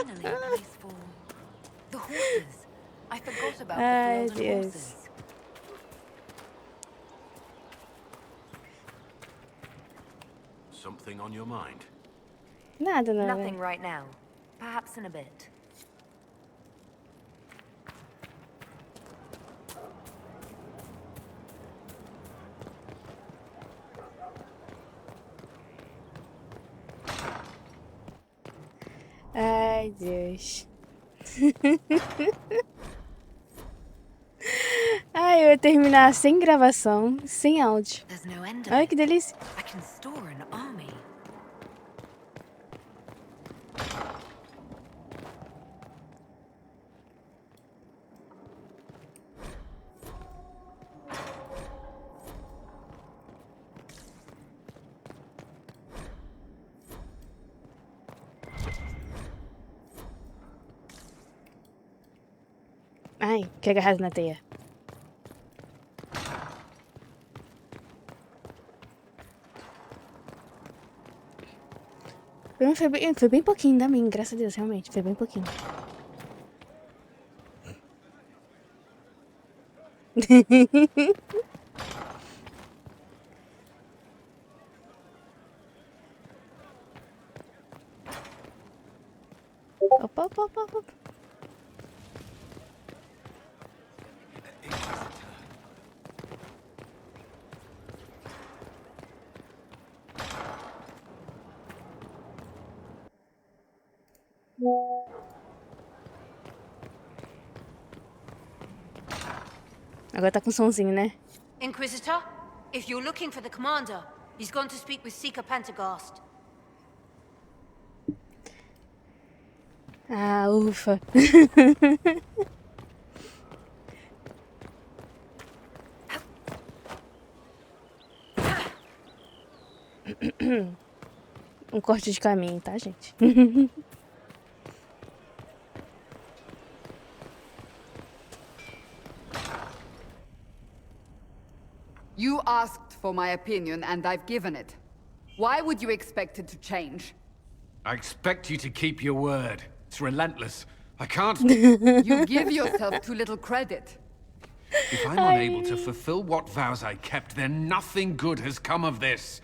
Finally peaceful. The horses. I forgot about the Ai, field and Deus. horses. Something on your mind? Nada, não, Nothing velho. right now. Perhaps in a bit. Ai, Deus. Ai, eu ia terminar sem gravação, sem áudio. There's no end of Olha it. que delícia. I can store an army. Ai, que agarrado na teia. Foi bem pouquinho da mim, graças a Deus, realmente. Foi bem pouquinho. Opa, opa, opa, opa. Agora tá com somzinho, né? Inquisitor, if you're looking for the commander, he's gone to speak with Seeker Pentagast. Ah, ufa. Um corte de caminho, tá, gente? You asked for my opinion, and I've given it. Why would you expect it to change? I expect you to keep your word. It's relentless. I can't... You give yourself too little credit. If I'm unable to fulfill what vows I kept, then nothing good has come of this.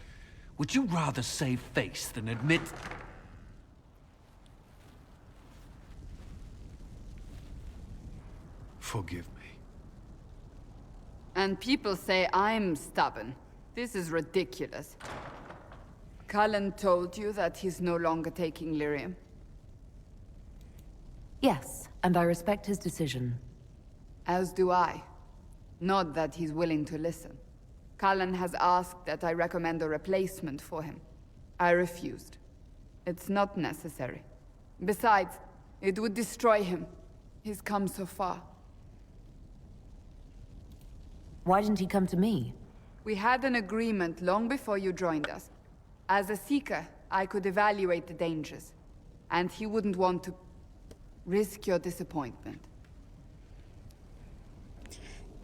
Would you rather save face than admit... Forgive me. And people say I'm stubborn. This is ridiculous. Cullen told you that he's no longer taking lyrium. Yes, and I respect his decision. As do I. Not that he's willing to listen. Cullen has asked that I recommend a replacement for him. I refused. It's not necessary. Besides, it would destroy him. He's come so far. Why didn't he come to me? We had an agreement long before you joined us. As a Seeker, I could evaluate the dangers. And he wouldn't want to risk your disappointment.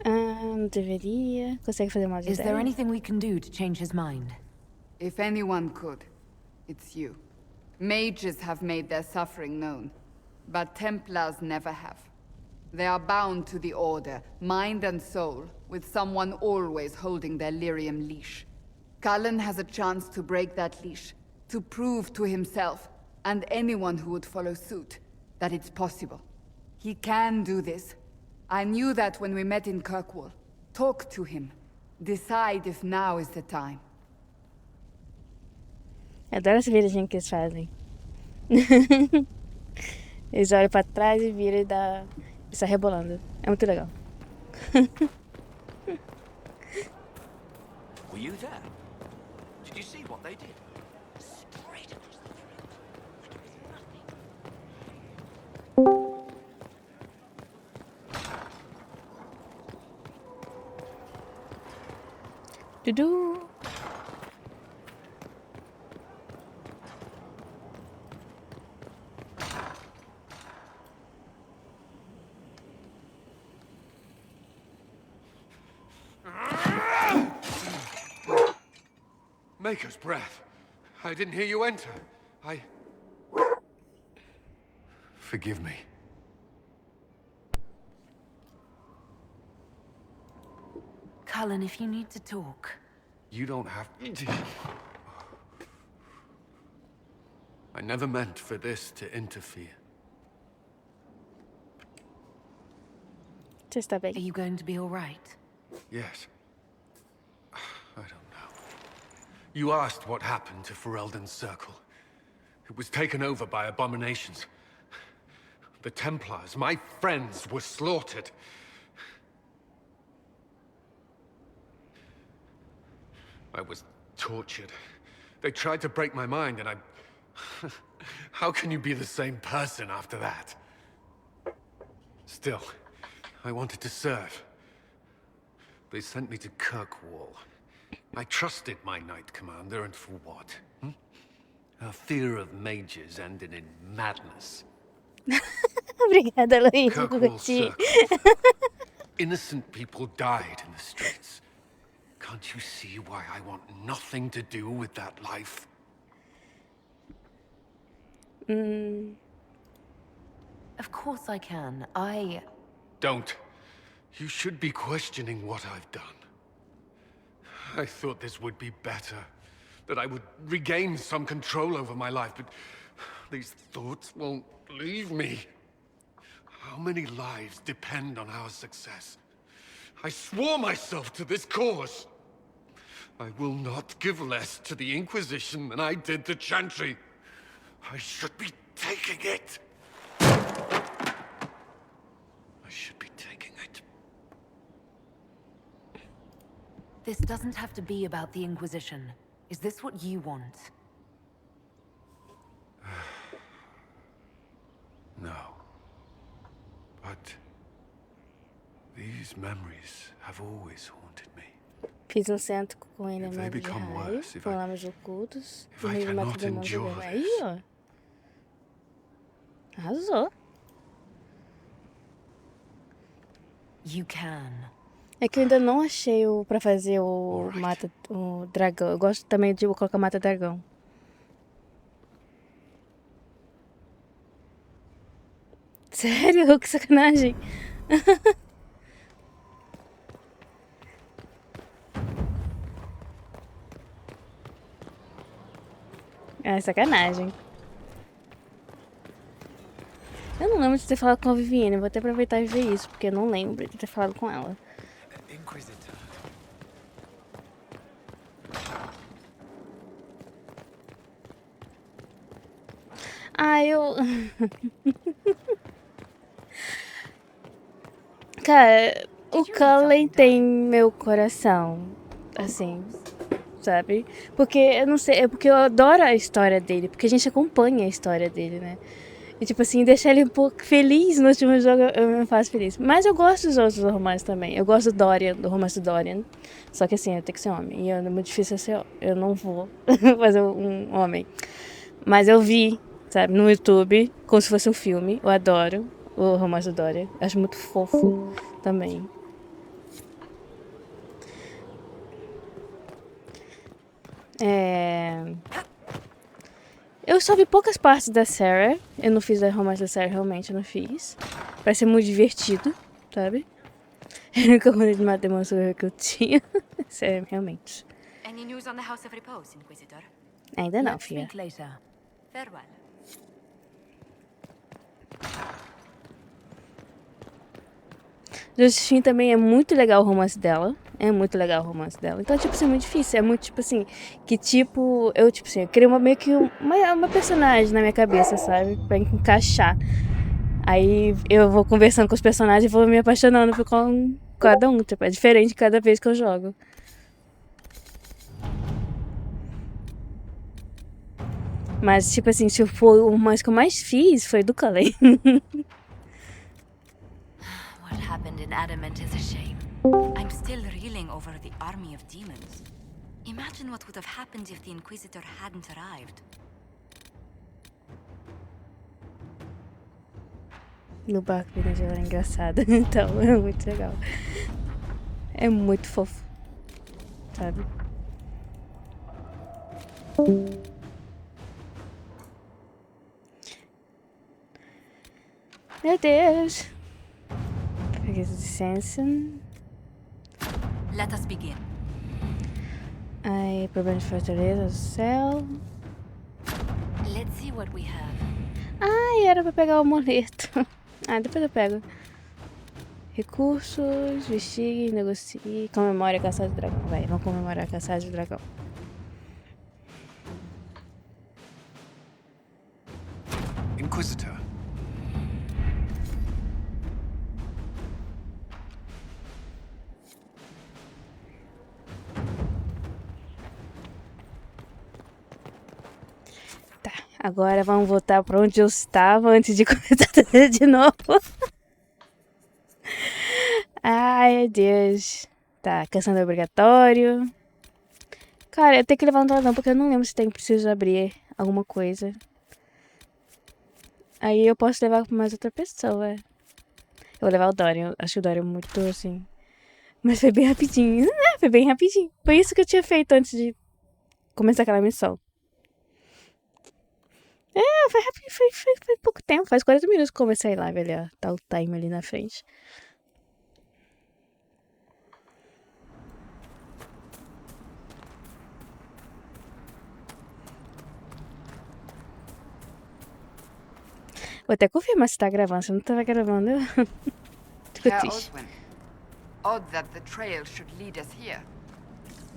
Não deveria. Consegue fazer uma Is there ideia? anything we can do to change his mind? If anyone could, it's you. Mages have made their suffering known, but Templars never have. They are bound to the Order, mind and soul, with someone always holding their lyrium leash. Cullen has a chance to break that leash, to prove to himself, and anyone who would follow suit, that it's possible. He can do this. I knew that when we met in Kirkwall. Talk to him. Decide if now is the time. Eu adoro essa viradinha que eles fazem. Eles olham pra trás e viram e sai rebolando. É muito legal. Were you there? Did you see what they did? Straight across the throat, like it was nothing. Tudo. Maker's breath. I didn't hear you enter. Forgive me. Cullen, if you need to talk. You don't have to. I never meant for this to interfere. Você está Are bem? you going to be all right? Yes. I don't know. You asked what happened to Ferelden's circle. It was taken over by abominations. The Templars, my friends, were slaughtered. I was tortured. They tried to break my mind, and I... How can you be the same person after that? Still, I wanted to serve. They sent me to Kirkwall. I trusted my Knight Commander, and for what? Her fear of mages ended in madness. Obrigada, Luiz, por Kirkwall curtir. Circle. Innocent people died in the streets. Can't you see why I want nothing to do with that life? Of course I can. Don't. You should be questioning what I've done. I thought this would be better. That I would regain some control over my life, but these thoughts won't leave me. How many lives depend on our success? I swore myself to this cause. I will not give less to the Inquisition than I did to Chantry. I should be taking it. I should be taking it. This doesn't have to be about the Inquisition. Is this what you want? No. But these memories have always haunted me. Fiz um centro com If they elementos de become raio, worse, if com I- lamas ocultos, if e I meio cannot mata demônios endure do Aí, this. ó. Arrasou. You can. É que eu ainda não achei o pra fazer o Alright. mata o dragão. Eu gosto também de colocar mata dragão. Sério? Que sacanagem. É sacanagem. Eu não lembro de ter falado com a Vivienne. Vou até aproveitar e ver isso, porque eu não lembro de ter falado com ela. Inquisitor. Ah, eu. Cara, o Cullen tem meu coração. Assim, sabe? Porque eu não sei, é porque eu adoro a história dele, porque a gente acompanha a história dele, né? E tipo assim, deixar ele um pouco feliz no último jogo eu me faço feliz. Mas eu gosto dos outros romances também. Eu gosto do Dorian, do romance do Dorian. Só que assim, eu tenho que ser homem. E é muito difícil ser homem. Eu não vou fazer um homem. Mas eu vi, sabe, no YouTube, como se fosse um filme. Eu adoro o romance do Dorian. Acho muito fofo também. Eu só vi poucas partes da Sarah. Eu não fiz a romance da Sarah, realmente, eu não fiz. Parece ser muito divertido, sabe? Eu nunca mandei de uma demonstração que eu tinha. Sério, realmente. Any news on the House of Repose, Inquisitor? Ainda não, Let's filha. speak later. Farewell. Josephine também é muito legal o romance dela. É muito legal o romance dela. Então, tipo assim, é muito difícil. É muito, tipo assim, que tipo... Eu, tipo assim, eu queria meio que uma personagem na minha cabeça, sabe? Pra encaixar. Aí eu vou conversando com os personagens e vou me apaixonando por cada um. Tipo, é diferente cada vez que eu jogo. Mas, tipo assim, se for o romance que eu mais fiz, foi do Cullen. What happened in Adamant is a shame. I'm still reeling over the army of demons. Imagine what would have happened if the Inquisitor hadn't arrived. No barco de ela é engraçada. Então, é muito legal. É muito fofo. Sabe? Meu Deus. Licença. Let us begin. Aí, problema de fortaleza do céu. Let's see what we have. Ai, era pra pegar o amuleto. Ah, depois eu pego. Recursos, investigue, negocie, comemore a caçada do dragão. Vai, vamos comemorar a caçada do dragão. Inquisitor. Tá, agora vamos voltar pra onde eu estava antes de começar a fazer de novo. Ai, Deus. Tá, caçando obrigatório. Cara, eu tenho que levar um dragão porque eu não lembro se preciso abrir alguma coisa. Aí eu posso levar pra mais outra pessoa. Eu vou levar o Dorian. Acho que o Dorian é muito assim. Mas foi bem rapidinho. Foi bem rapidinho. Foi isso que eu tinha feito antes de começar aquela missão. Foi rápido. Foi pouco tempo. Faz 40 minutos que comecei lá, velho. Tá o time ali na frente. Vou até confirmar se tá gravando. Se não tava gravando, eu fico Herr triste. Oswin, odd that the trail should lead us here.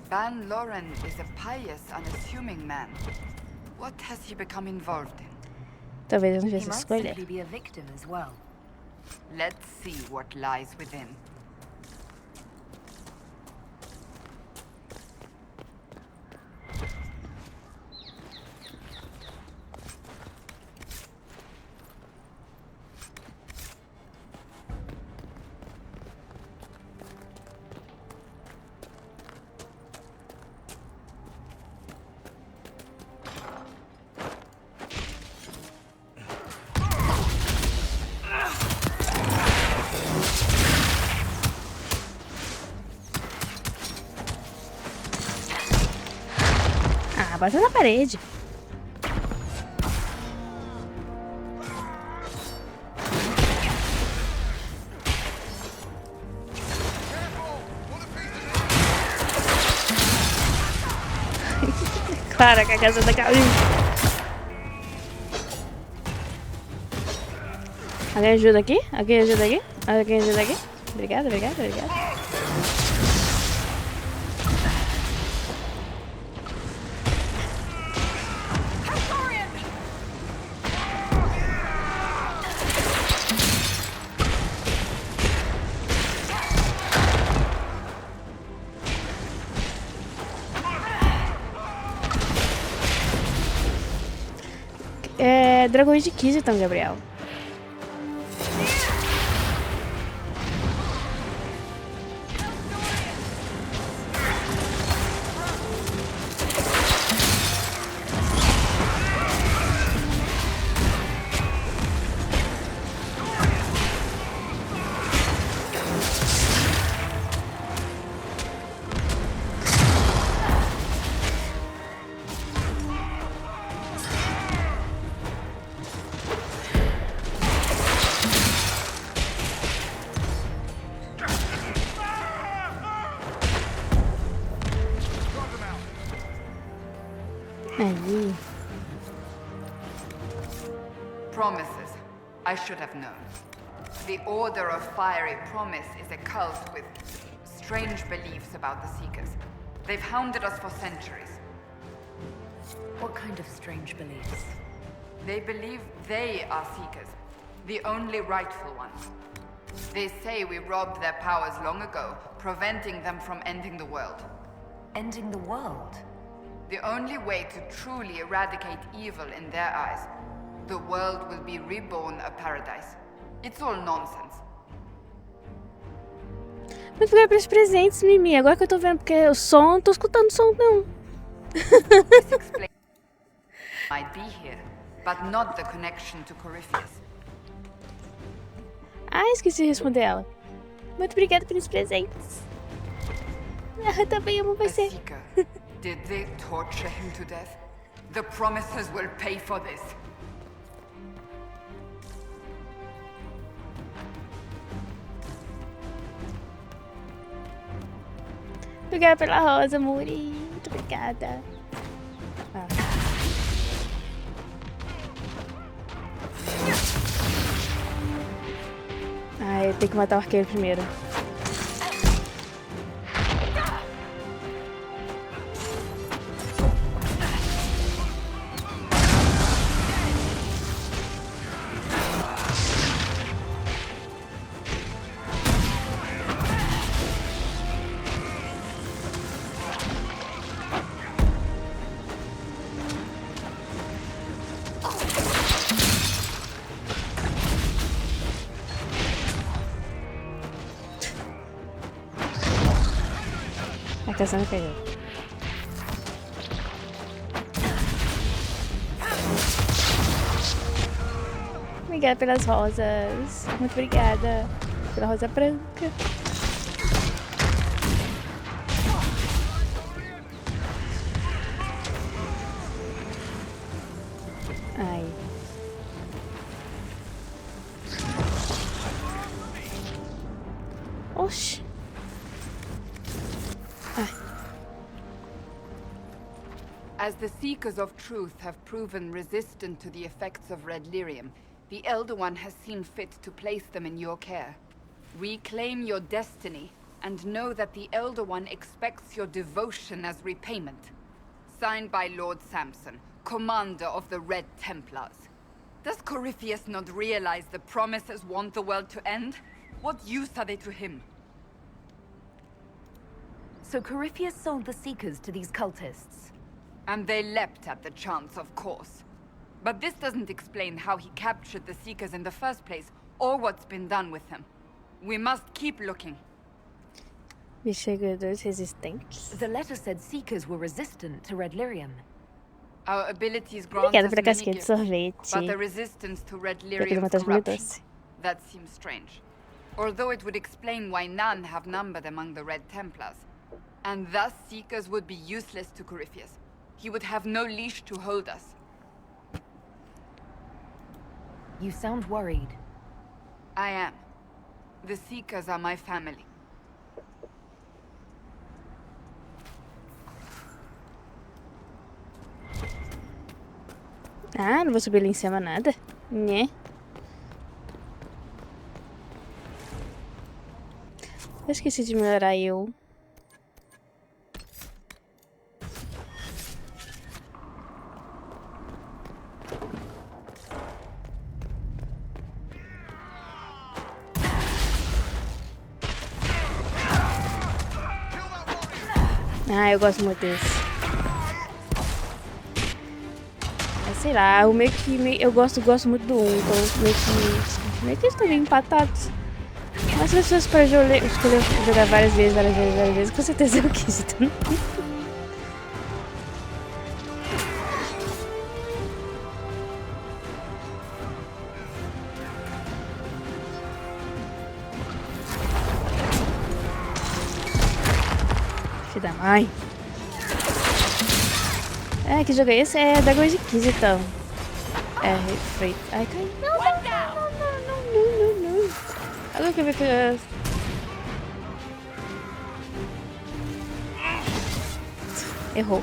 Ban Loren is a pious, unassuming man. What has he become involved in? Talvez eu não He tivesse might escolher. simply be a victim as well. Let's see what lies within. Ah, bota na parede. Claro, que a casa tá caindo. Alguém ajuda aqui? Alguém ajuda aqui? Alguém ajuda aqui? Obrigada, obrigada, obrigada. Dragões de Inquisition, Gabriel. Ali. Promises. I should have known. The Order of Fiery Promise is a cult with strange beliefs about the Seekers. They've hounded us for centuries. What kind of strange beliefs? They believe they are Seekers, the only rightful ones. They say we robbed their powers long ago, preventing them from ending the world. Ending the world? The only way to truly eradicate evil in their eyes, the world will be reborn a paradise. It's all nonsense. Muito obrigada pelos presentes, Mimi. Agora que eu tô vendo, porque o som, não tô escutando o som, não. This explains might be here, but not the connection to Corypheus. Ah, esqueci de responder ela. Muito obrigada pelos presentes. Ah, também amo A você. Seeker. Did they torture him to death? The Promises will pay for this. Obrigada pela rosa, Muri. Muito obrigada. Ah. Eu tenho que matar o arqueiro primeiro. A caça me pegou. Obrigada pelas rosas. Muito obrigada pela rosa branca. Ai. Oxi. As the Seekers of Truth have proven resistant to the effects of red lyrium, the Elder One has seen fit to place them in your care. Reclaim your destiny, and know that the Elder One expects your devotion as repayment. Signed by Lord Samson, Commander of the Red Templars. Does Corypheus not realize the promises want the world to end? What use are they to him? So Corypheus sold the Seekers to these cultists. And they leapt at the chance, of course. But this doesn't explain how he captured the Seekers in the first place, or what's been done with them. We must keep looking. Bichegadores resistentes. The letter said Seekers were resistant to red lyrium. Our abilities grant Obrigada us pela many casquinha de gifts, sorvete. but the resistance to red Pra que ele lyrium's matasse meu corruption, doce. that seems strange. Although it would explain why none have numbered among the Red Templars. And thus Seekers would be useless to Corypheus. He would have no leash to hold us. You sound worried. I am. The Seekers are my family. Não vou subir ali em cima nada. Né? Eu esqueci de melhorar eu. Eu gosto muito desse. Sei lá, eu eu gosto muito do 1, então meio que estão meio empatados. Mas se as pessoas para escolher jogar várias vezes, com certeza eu quis. Então. Filho da mãe. Que jogo é esse? É Dragon Age 15, então. Free. Ai, cai. Não. Agora que eu vi que... Errou.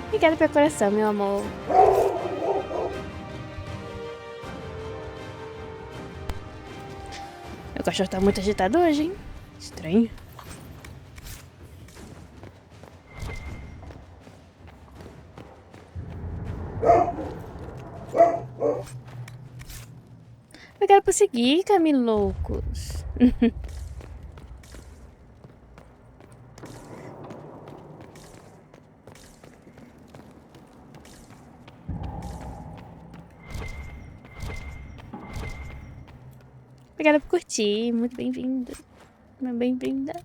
Obrigada pelo coração, meu amor. Meu cachorro tá muito agitado hoje, hein? Estranho. Obrigada por seguir, Camiloucos. Obrigada por curtir, muito bem-vinda. Bem-vinda.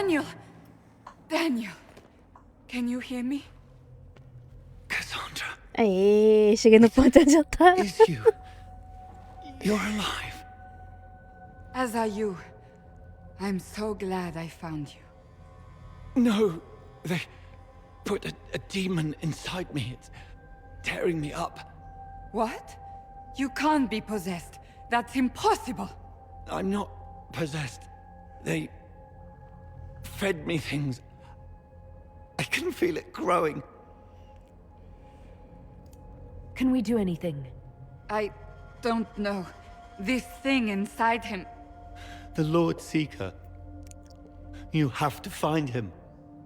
Daniel! Daniel! Can you hear me? Cassandra, Aê, cheguei no ponto onde eu tava. is you. You're alive. As are you. I'm so glad I found you. No, they put a demon inside me. It's tearing me up. What? You can't be possessed. That's impossible. I'm not possessed. They fed me things. I can feel it growing. Can we do anything? I don't know. This thing inside him. The Lord Seeker. You have to find him.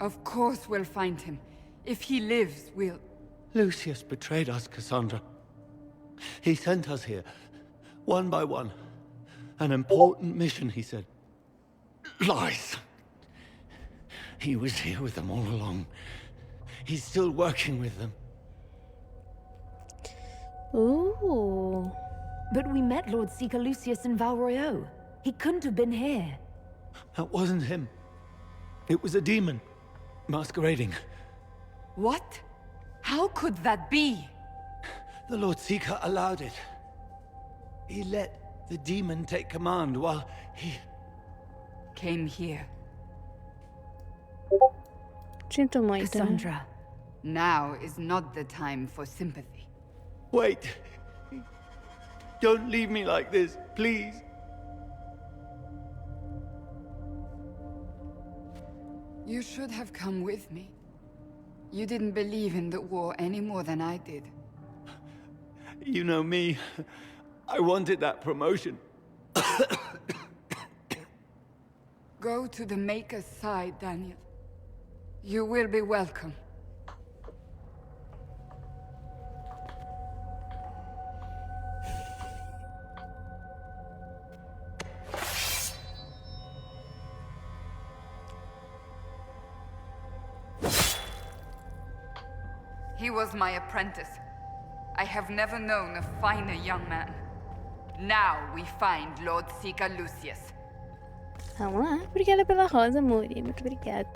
Of course we'll find him. If he lives, we'll... Lucius betrayed us, Cassandra. He sent us here, one by one. An important mission, he said. Lies. He was here with them all along. He's still working with them. Ooh. But we met Lord Seeker Lucius in Val Royeaux. He couldn't have been here. That wasn't him. It was a demon, masquerading. What? How could that be? The Lord Seeker allowed it. He let the demon take command while he... Came here. Sinto muito. Cassandra. Now is not the time for sympathy. Wait! Don't leave me like this, please. You should have come with me. You didn't believe in the war any more than I did. You know me. I wanted that promotion. Go to the Maker's side, Daniel. You will be welcome. He was my apprentice. I have never known a finer young man. Now we find Lord Seeker Lucius. Vamos lá. Obrigada pela rosa, Muri. Muito obrigada.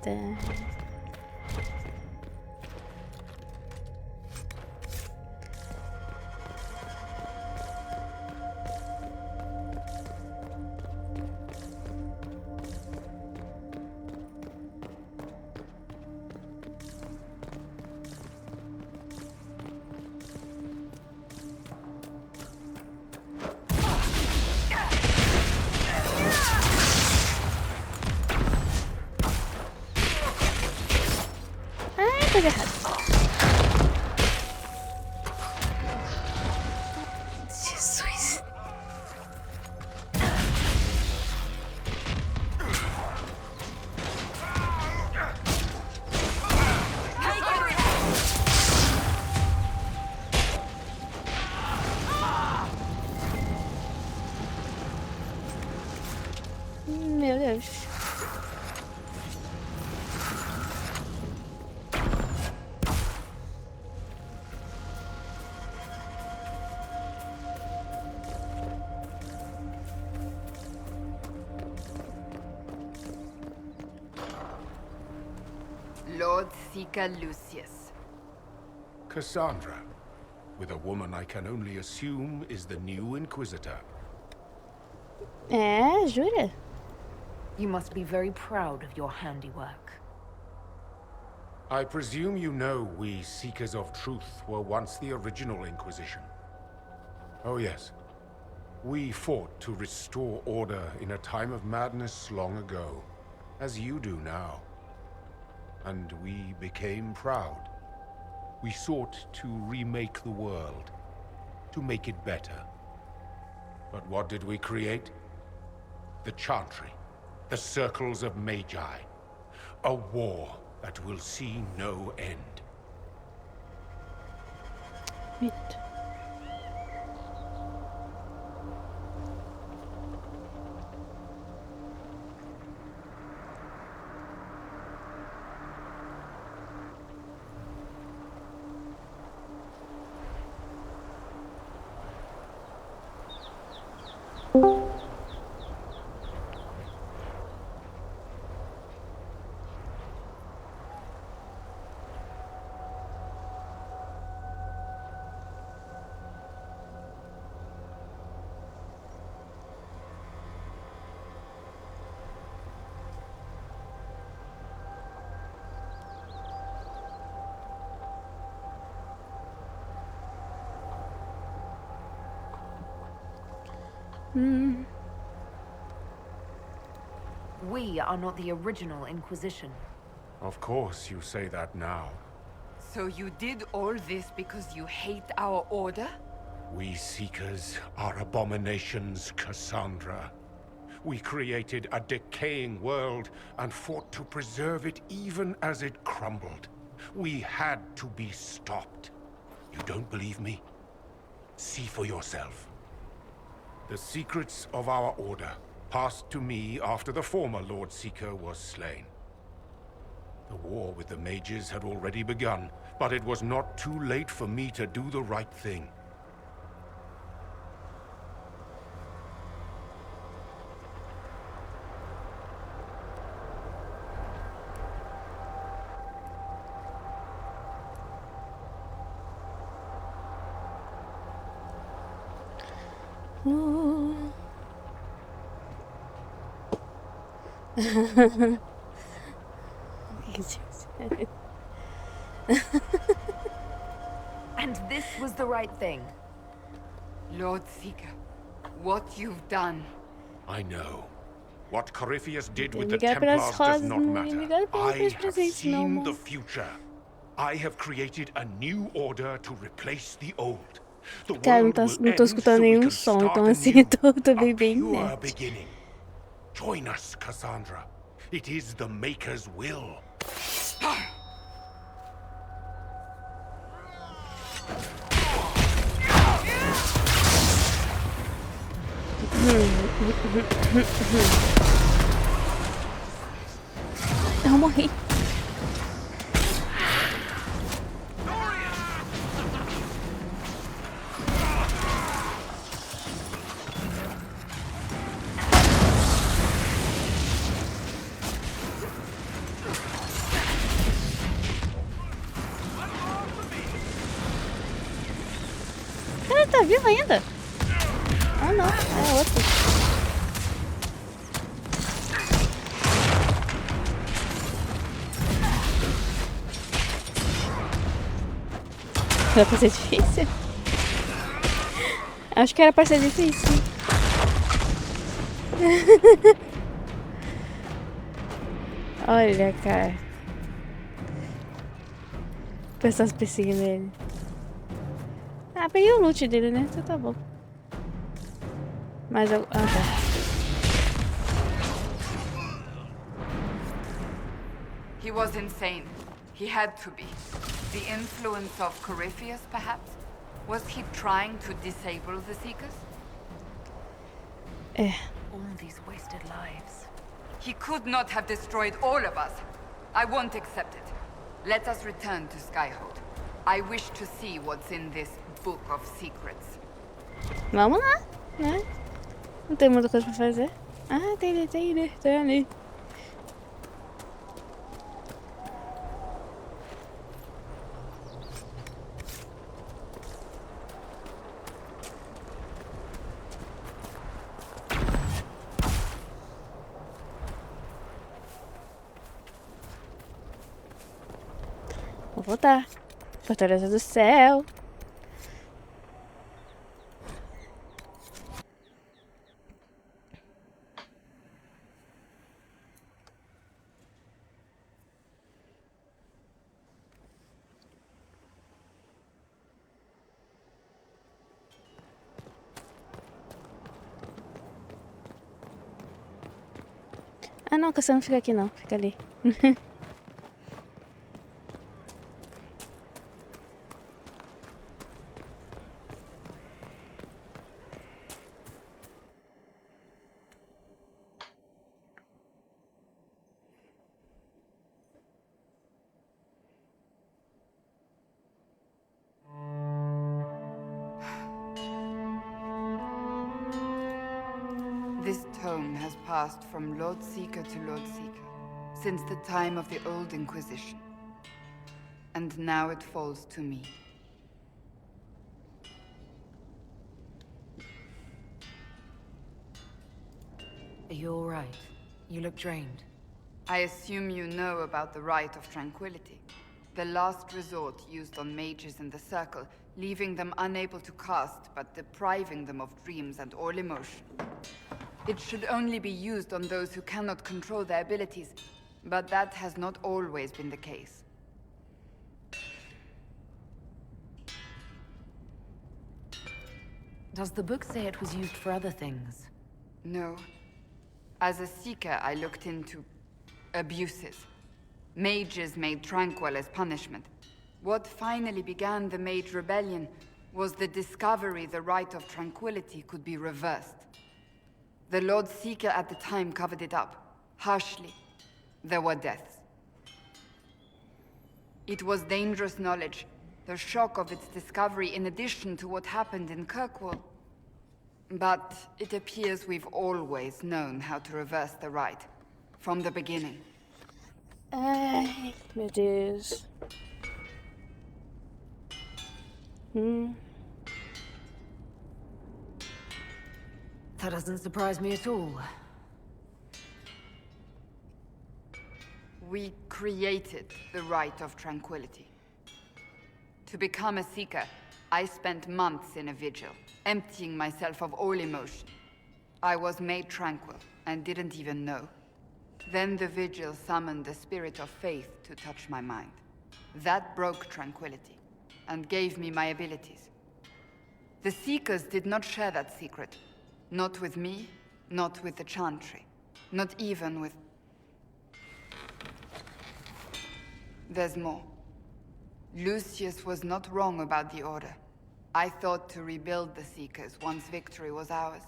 Coisa errada. Jesus. Meu Deus. Lord Seeker Lucius. Cassandra, with a woman I can only assume is the new Inquisitor. É, jura? You must be very proud of your handiwork. I presume you know we Seekers of Truth were once the original Inquisition. Oh yes. We fought to restore order in a time of madness long ago, as you do now. And we became proud. We sought to remake the world, to make it better. But what did we create? The Chantry, the Circles of Magi. A war that will see no end. Wait. We are not the original Inquisition. Of course you say that now. So you did all this because you hate our order? We Seekers are abominations, Cassandra. We created a decaying world and fought to preserve it even as it crumbled. We had to be stopped. You don't believe me? See for yourself. The secrets of our order passed to me after the former Lord Seeker was slain. The war with the mages had already begun, but it was not too late for me to do the right thing. And this was the right thing. Lord Seeker, what you've done. I know. What Corypheus did with the Obrigada pelas Templars does rosas, not matter. obrigada I pelos have presentes, meu seen amor. the future. I have created a new order to replace the old. The Cara, não world tô, will não tô end escutando so we nenhum can som, start então assim, anew. tô bem A bem pure inerte. beginning. Join us, Cassandra. It is the Maker's will. Eu morri. Cara, tá vivo ainda? Ah, não. É outro. Era pra ser difícil? Acho que era pra ser difícil. Olha, cara. Pessoas perseguindo ele. Ah, peguei o loot dele, né? Então tá bom. Mas eu... Ah, tá. He was insane. He had to be. The influence of Corypheus, perhaps? Was he trying to disable the Seekers? All these wasted lives. He could not have destroyed all of us. I won't accept it. Let us return to Skyhold. I wish to see what's in this book of secrets. Vamos lá, né? Não tem muita coisa pra fazer. Ah, tem ali. Vou voltar. Fortaleza do Céu. Ah, não, você não fica aqui não, fica ali. This tome has passed from Lord Seeker to Lord Seeker, since the time of the old Inquisition. And now it falls to me. Are you all right? You look drained. I assume you know about the Rite of Tranquility. The last resort used on mages in the Circle leaving them unable to cast, but depriving them of dreams and all emotion. It should only be used on those who cannot control their abilities, but that has not always been the case. Does the book say it was used for other things? No. As a seeker, I looked into abuses. Mages made Tranquil as punishment. What finally began the Mage Rebellion was the discovery the Rite of Tranquility could be reversed. The Lord Seeker at the time covered it up, harshly. There were deaths. It was dangerous knowledge, the shock of its discovery in addition to what happened in Kirkwall. But it appears we've always known how to reverse the Rite, from the beginning. Ai, meu Deus. That doesn't surprise me at all. We created the Rite of Tranquility. To become a Seeker, I spent months in a vigil, emptying myself of all emotion. I was made tranquil, and didn't even know. Then the vigil summoned the spirit of faith to touch my mind. That broke tranquility, and gave me my abilities. The Seekers did not share that secret. Not with me, not with the Chantry, not even with... There's more. Lucius was not wrong about the Order. I thought to rebuild the Seekers once victory was ours.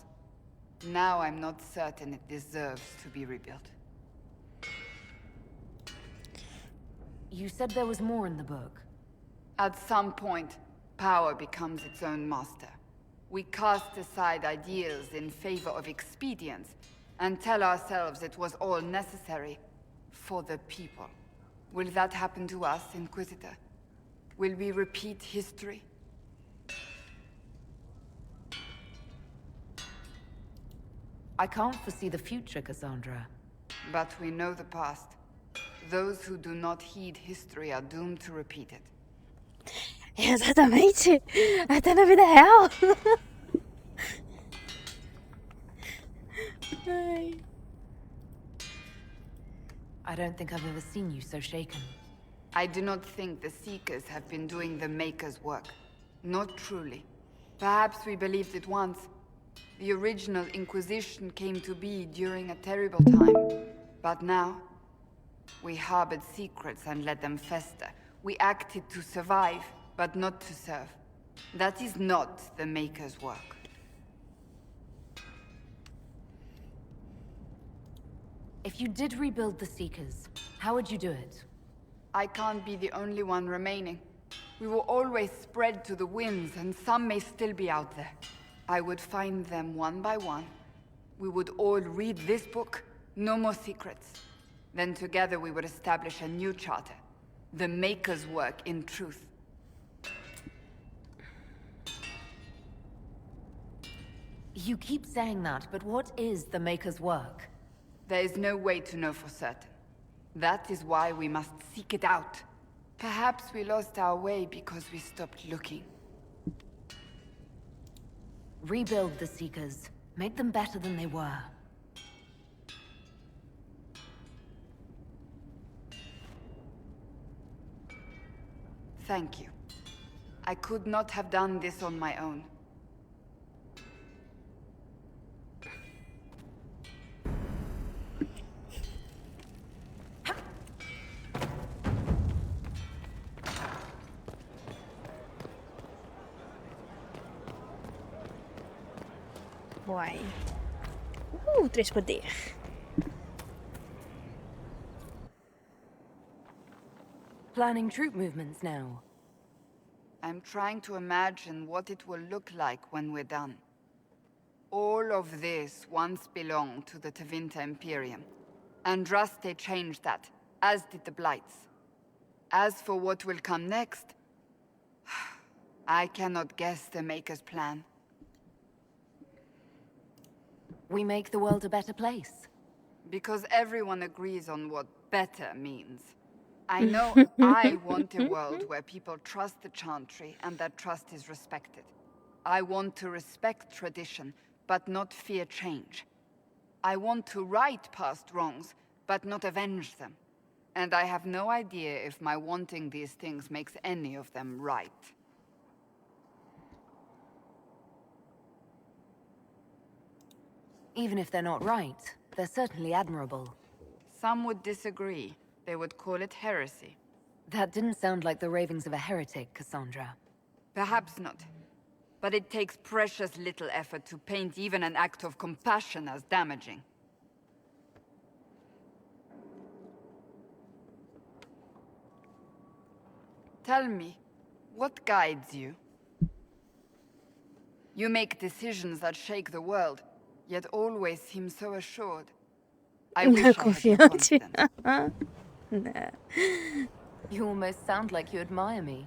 Now I'm not certain it deserves to be rebuilt. You said there was more in the book. At some point, power becomes its own master. We cast aside ideals in favor of expedience, and tell ourselves it was all necessary for the people. Will that happen to us, Inquisitor? Will we repeat history? I can't foresee the future, Cassandra. But we know the past. Those who do not heed history are doomed to repeat it. Exatamente. Até na vida real. Ai. I don't think I've ever seen you so shaken. I do not think the Seekers have been doing the Maker's work. Not truly. Perhaps we believed it once. The original Inquisition came to be during a terrible time. But now, we harbored secrets and let them fester. We acted to survive, but not to serve. That is not the Maker's work. If you did rebuild the Seekers, how would you do it? I can't be the only one remaining. We will always spread to the winds, and some may still be out there. I would find them one by one. We would all read this book, no more secrets. Then together we would establish a new charter. The Maker's work in truth. You keep saying that, but what is the Maker's work? There is no way to know for certain. That is why we must seek it out. Perhaps we lost our way because we stopped looking. Rebuild the Seekers. Make them better than they were. Thank you. I could not have done this on my own. Uai. 3 poder. Planning troop movements now. I'm trying to imagine what it will look like when we're done. All of this once belonged to the Tevinter Imperium. Andraste changed that, as did the Blights. As for what will come next, I cannot guess the Maker's plan. We make the world a better place. Because everyone agrees on what better means. I know I want a world where people trust the Chantry and that trust is respected. I want to respect tradition, but not fear change. I want to right past wrongs, but not avenge them. And I have no idea if my wanting these things makes any of them right. Even if they're not right, they're certainly admirable. Some would disagree. They would call it heresy. That didn't sound like the ravings of a heretic, Cassandra. Perhaps not. But it takes precious little effort to paint even an act of compassion as damaging. Tell me, what guides you? You make decisions that shake the world, yet always seem so assured. I wish I had your Confiante. confidence. Nah. You almost sound like you admire me.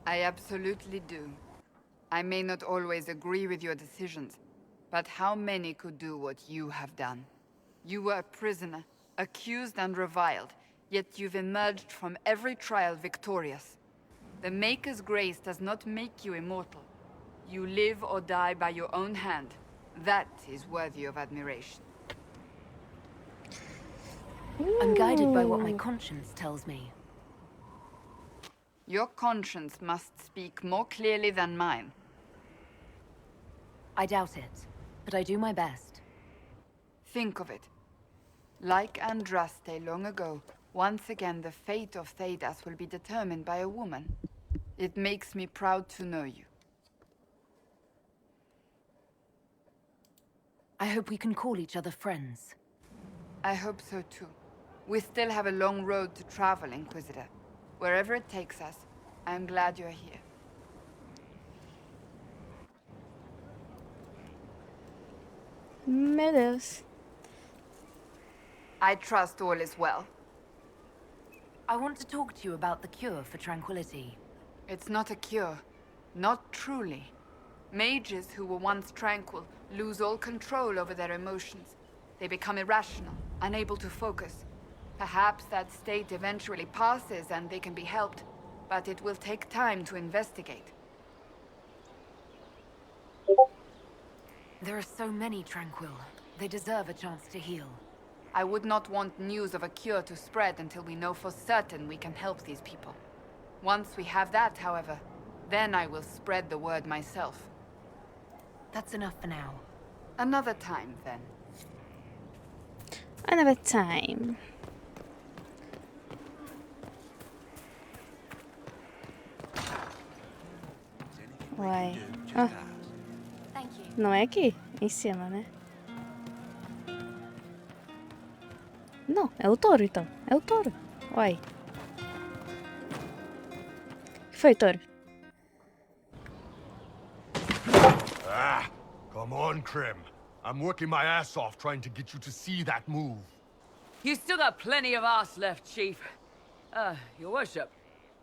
I absolutely do. I may not always agree with your decisions, but how many could do what you have done? You were a prisoner, accused and reviled, yet you've emerged from every trial victorious. The Maker's grace does not make you immortal. You live or die by your own hand. That is worthy of admiration. I'm guided by what my conscience tells me. Your conscience must speak more clearly than mine. I doubt it, but I do my best. Think of it. Like Andraste long ago, once again the fate of Thedas will be determined by a woman. It makes me proud to know you. I hope we can call each other friends. I hope so too. We still have a long road to travel, Inquisitor. Wherever it takes us, I am glad you're here. Meu Deus. I trust all is well. I want to talk to you about the cure for tranquility. It's not a cure. Not truly. Mages who were once tranquil lose all control over their emotions. They become irrational, unable to focus. Perhaps that state eventually passes and they can be helped, but it will take time to investigate. There are so many tranquil. They deserve a chance to heal. I would not want news of a cure to spread until we know for certain we can help these people. Once we have that, however, then I will spread the word myself. That's enough for now. Another time, then. Another time. Uai. Ah, Thank you. não é aqui? Em cima, né? Não, é o touro então. É o touro. Uai. O que foi, touro? Ah, come on, Krim. I'm working my ass off trying to get you to see that move. You still got plenty of ass left, Chief. Your worship.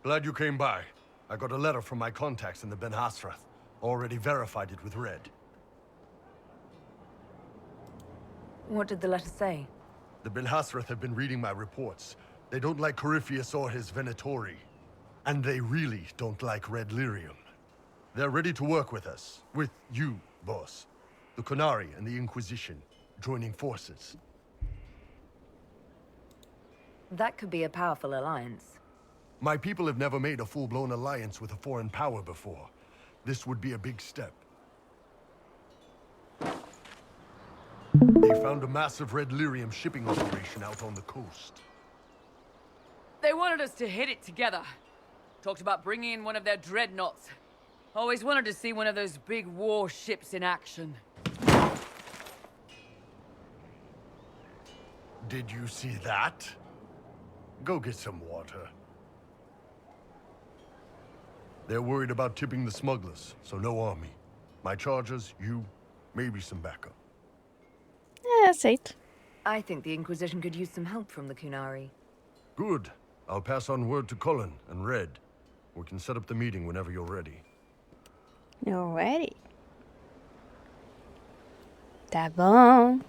Glad you came by. I got a letter from my contacts in the Ben Hasrath. Already verified it with Red. What did the letter say? The Ben Hasrath have been reading my reports. They don't like Corypheus or his Venatori. And they really don't like Red Lyrium. They're ready to work with us. With you, boss. The Qunari and the Inquisition, joining forces. That could be a powerful alliance. My people have never made a full-blown alliance with a foreign power before. This would be a big step. They found a massive Red Lyrium shipping operation out on the coast. They wanted us to hit it together. Talked about bringing in one of their dreadnoughts. Always wanted to see one of those big warships in action. Did you see that? Go get some water. They're worried about tipping the smugglers, so no army. My chargers, you, maybe some backup. É, aceito. I think the Inquisition could use some help from the Qunari. Good. I'll pass on word to Cullen and Red. We can set up the meeting whenever you're ready. You're ready. Tá bom.